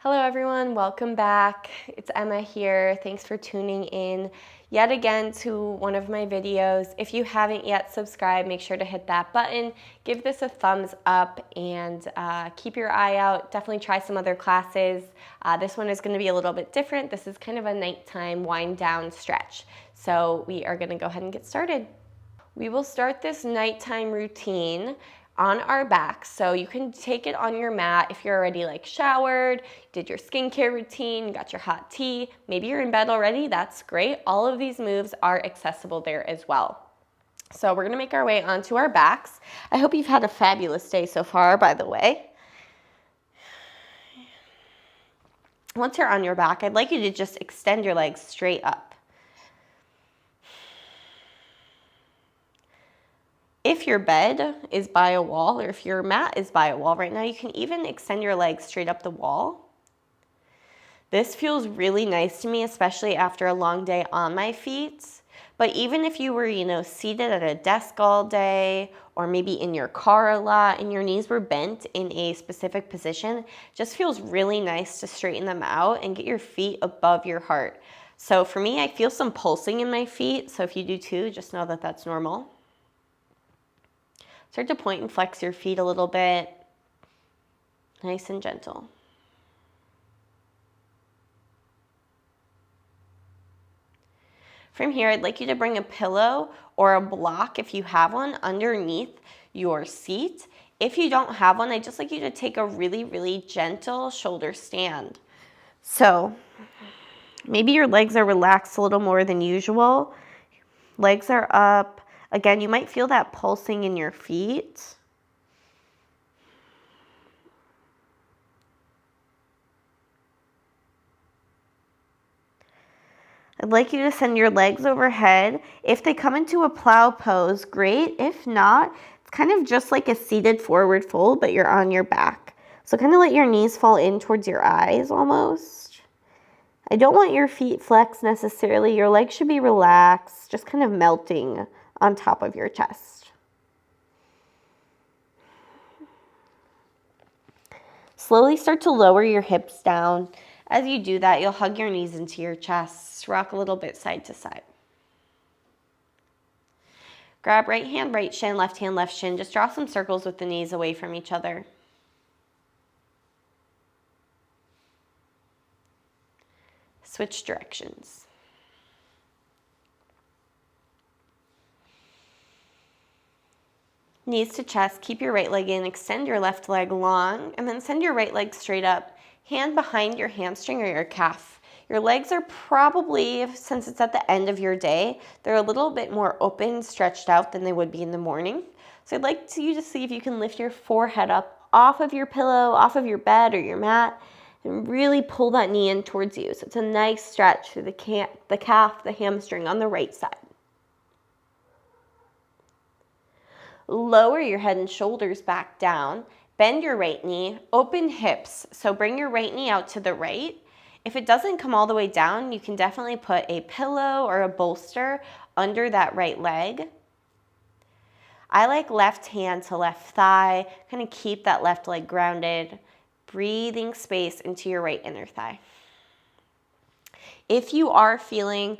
Hello everyone, welcome back. It's Emma here. Thanks for tuning in yet again to one of my videos. If you haven't yet subscribed, make sure to hit that button, give this a thumbs up, and keep your eye out. Definitely try some other classes. This one is going to be a little bit different. This is kind of a nighttime wind down stretch. So we are going to go ahead and get started. We will start this nighttime routine on our backs. So you can take it on your mat if you're already showered, did your skincare routine, got your hot tea, maybe you're in bed already, that's great. All of these moves are accessible there as well. So we're gonna make our way onto our backs. I hope you've had a fabulous day so far, by the way. Once you're on your back, I'd like you to just extend your legs straight up. If your bed is by a wall, or if your mat is by a wall right now, you can even extend your legs straight up the wall. This feels really nice to me, especially after a long day on my feet. But even if you were, seated at a desk all day, or maybe in your car a lot, and your knees were bent in a specific position, just feels really nice to straighten them out and get your feet above your heart. So for me, I feel some pulsing in my feet. So if you do too, just know that that's normal. Start to point and flex your feet a little bit, nice and gentle. From here, I'd like you to bring a pillow or a block, if you have one, underneath your seat. If you don't have one, I'd just like you to take a really, really gentle shoulder stand. So maybe your legs are relaxed a little more than usual. Legs are up. Again, you might feel that pulsing in your feet. I'd like you to send your legs overhead. If they come into a plow pose, great. If not, it's kind of just like a seated forward fold, but you're on your back. So kind of let your knees fall in towards your eyes almost. I don't want your feet flexed necessarily. Your legs should be relaxed, just kind of melting on top of your chest. Slowly start to lower your hips down. As you do that, you'll hug your knees into your chest, rock a little bit side to side. Grab right hand, right shin, left hand, left shin. Just draw some circles with the knees away from each other. Switch directions. Knees to chest, keep your right leg in, extend your left leg long, and then send your right leg straight up. Hand behind your hamstring or your calf. Your legs are probably, since it's at the end of your day, they're a little bit more open, stretched out than they would be in the morning. So I'd like you to see if you can lift your forehead up off of your pillow, off of your bed or your mat, and really pull that knee in towards you. So it's a nice stretch through the calf, the hamstring on the right side. Lower your head and shoulders back down. Bend your right knee, open hips. So bring your right knee out to the right. If it doesn't come all the way down, you can definitely put a pillow or a bolster under that right leg. I like left hand to left thigh, kind of keep that left leg grounded, breathing space into your right inner thigh. If you are feeling,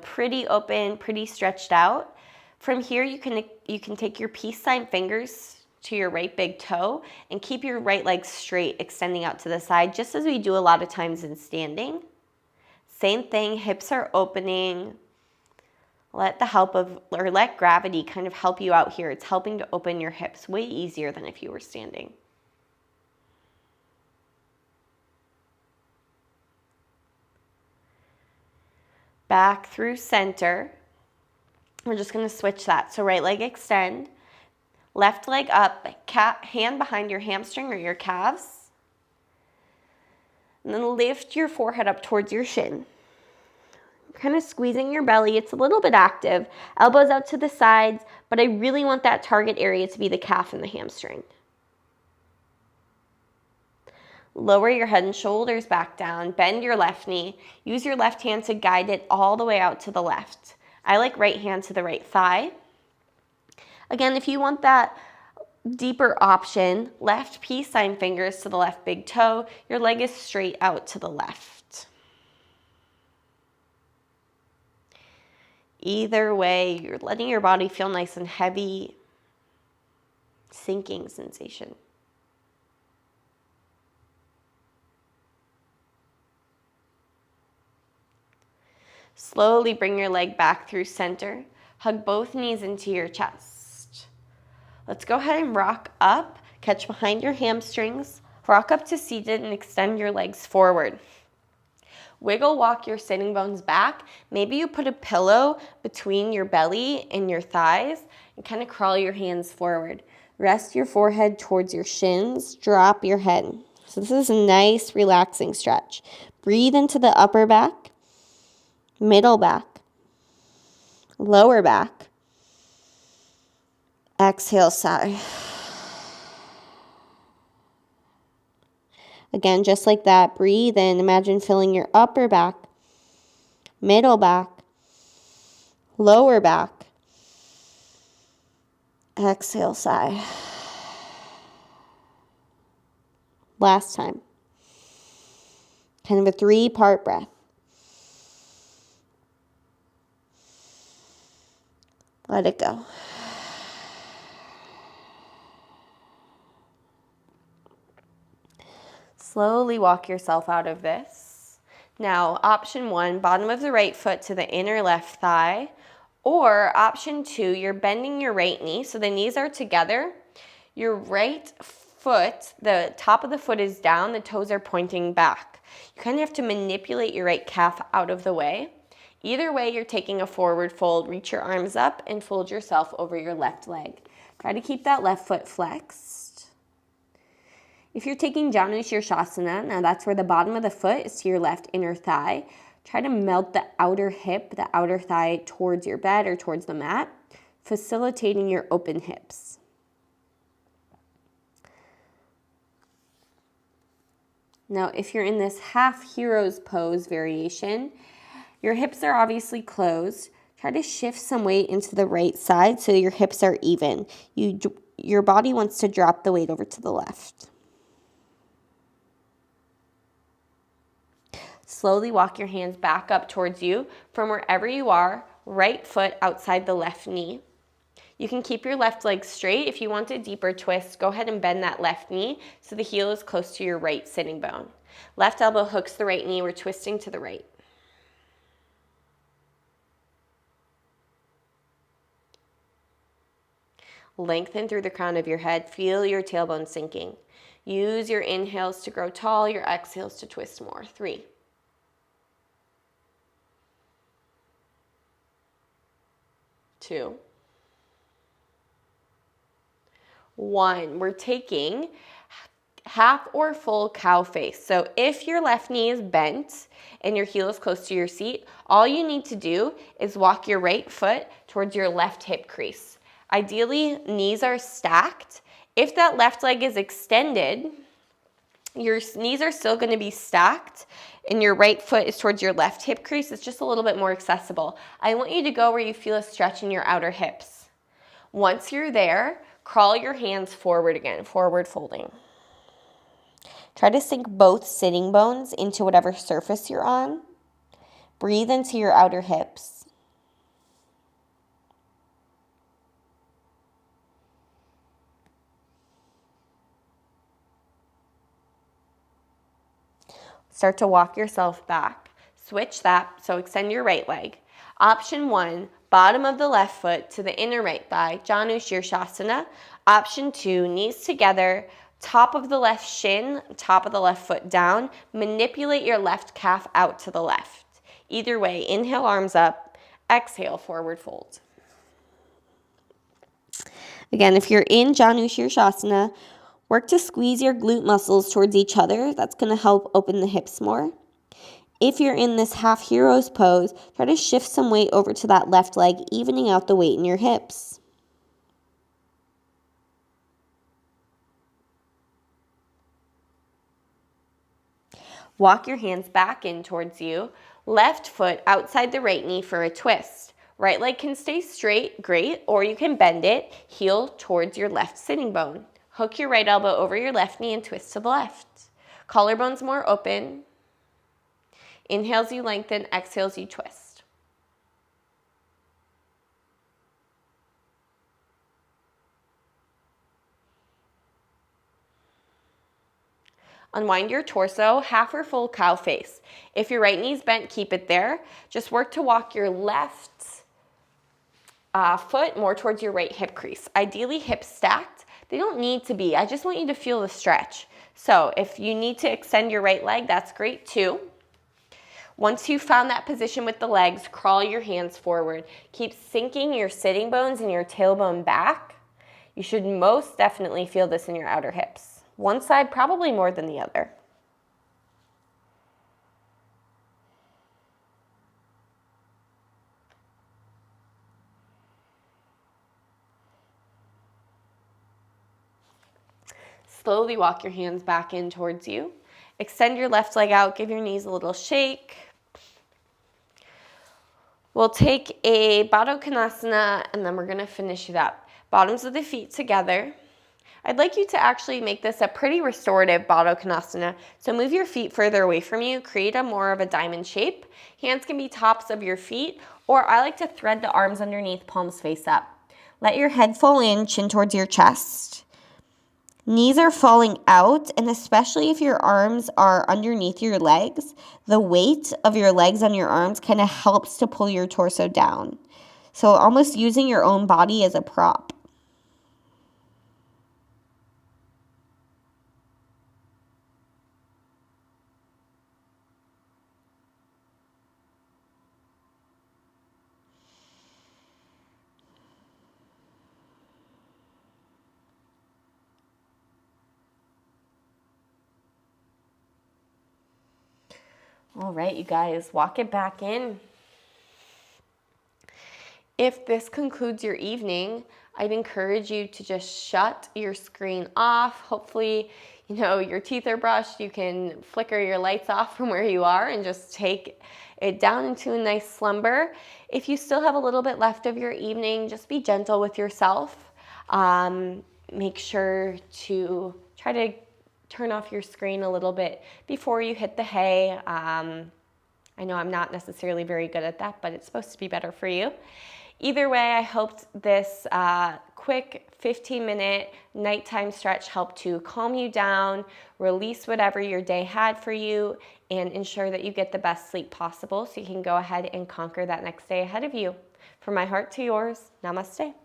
pretty open, pretty stretched out, from here, you can take your peace sign fingers to your right big toe and keep your right leg straight, extending out to the side, just as we do a lot of times in standing. Same thing, hips are opening. Let gravity kind of help you out here. It's helping to open your hips way easier than if you were standing. Back through center. We're just going to switch that. So right leg extend, left leg up, hand behind your hamstring or your calves. And then lift your forehead up towards your shin. Kind of squeezing your belly. It's a little bit active. Elbows out to the sides, but I really want that target area to be the calf and the hamstring. Lower your head and shoulders back down. Bend your left knee. Use your left hand to guide it all the way out to the left. I like right hand to the right thigh. Again, if you want that deeper option, left peace sign fingers to the left big toe. Your leg is straight out to the left. Either way, you're letting your body feel nice and heavy, sinking sensation. Slowly bring your leg back through center. Hug both knees into your chest. Let's go ahead and rock up. Catch behind your hamstrings. Rock up to seated and extend your legs forward. Wiggle walk your sitting bones back. Maybe you put a pillow between your belly and your thighs and kind of crawl your hands forward. Rest your forehead towards your shins. Drop your head. So this is a nice relaxing stretch. Breathe into the upper back, middle back, lower back. Exhale, sigh. Again, just like that, breathe in. Imagine filling your upper back, middle back, lower back. Exhale, sigh. Last time. Kind of a 3-part breath. Let it go. Slowly walk yourself out of this. Now, option 1, bottom of the right foot to the inner left thigh. Or option 2, you're bending your right knee, so the knees are together. Your right foot, the top of the foot is down, the toes are pointing back. You kind of have to manipulate your right calf out of the way. Either way, you're taking a forward fold. Reach your arms up and fold yourself over your left leg. Try to keep that left foot flexed. If you're taking Janu Shirshasana, now that's where the bottom of the foot is to your left inner thigh. Try to melt the outer hip, the outer thigh towards your bed or towards the mat, facilitating your open hips. Now, if you're in this half hero's pose variation, your hips are obviously closed. Try to shift some weight into the right side so your hips are even. Your body wants to drop the weight over to the left. Slowly walk your hands back up towards you from wherever you are, right foot outside the left knee. You can keep your left leg straight. If you want a deeper twist, go ahead and bend that left knee so the heel is close to your right sitting bone. Left elbow hooks the right knee. We're twisting to the right. Lengthen through the crown of your head. Feel your tailbone sinking. Use your inhales to grow tall, your exhales to twist more. 3, 2, 1. We're taking half or full cow face. So if your left knee is bent and your heel is close to your seat, all you need to do is walk your right foot towards your left hip crease. Ideally, knees are stacked. If that left leg is extended, your knees are still going to be stacked and your right foot is towards your left hip crease. It's just a little bit more accessible. I want you to go where you feel a stretch in your outer hips. Once you're there, crawl your hands forward again, forward folding. Try to sink both sitting bones into whatever surface you're on. Breathe into your outer hips. Start to walk yourself back. Switch that, so extend your right leg. Option 1, bottom of the left foot to the inner right thigh, Janu Shirshasana. Option 2, knees together, top of the left shin, top of the left foot down. Manipulate your left calf out to the left. Either way, inhale, arms up. Exhale, forward fold. Again, if you're in Janu Shirshasana, work to squeeze your glute muscles towards each other. That's going to help open the hips more. If you're in this half hero's pose, try to shift some weight over to that left leg, evening out the weight in your hips. Walk your hands back in towards you. Left foot outside the right knee for a twist. Right leg can stay straight, great, or you can bend it, heel towards your left sitting bone. Hook your right elbow over your left knee and twist to the left. Collarbone's more open. Inhales, you lengthen. Exhales, you twist. Unwind your torso, half or full cow face. If your right knee's bent, keep it there. Just work to walk your left foot more towards your right hip crease. Ideally, hips stacked. They don't need to be. I just want you to feel the stretch. So if you need to extend your right leg, that's great too. Once you've found that position with the legs, crawl your hands forward. Keep sinking your sitting bones and your tailbone back. You should most definitely feel this in your outer hips. One side probably more than the other. Slowly walk your hands back in towards you. Extend your left leg out, give your knees a little shake. We'll take a Baddha Konasana and then we're gonna finish it up. Bottoms of the feet together. I'd like you to actually make this a pretty restorative Baddha Konasana. So move your feet further away from you, create a more of a diamond shape. Hands can be tops of your feet, or I like to thread the arms underneath, palms face up. Let your head fall in, chin towards your chest. Knees are falling out, and especially if your arms are underneath your legs, the weight of your legs on your arms kind of helps to pull your torso down. So almost using your own body as a prop. All right, you guys, walk it back in. If this concludes your evening, I'd encourage you to just shut your screen off. Hopefully, your teeth are brushed. You can flicker your lights off from where you are and just take it down into a nice slumber. If you still have a little bit left of your evening, just be gentle with yourself. Make sure to try to turn off your screen a little bit before you hit the hay. I know I'm not necessarily very good at that, but it's supposed to be better for you. Either way, I hoped this quick 15-minute nighttime stretch helped to calm you down, release whatever your day had for you, and ensure that you get the best sleep possible so you can go ahead and conquer that next day ahead of you. From my heart to yours, namaste.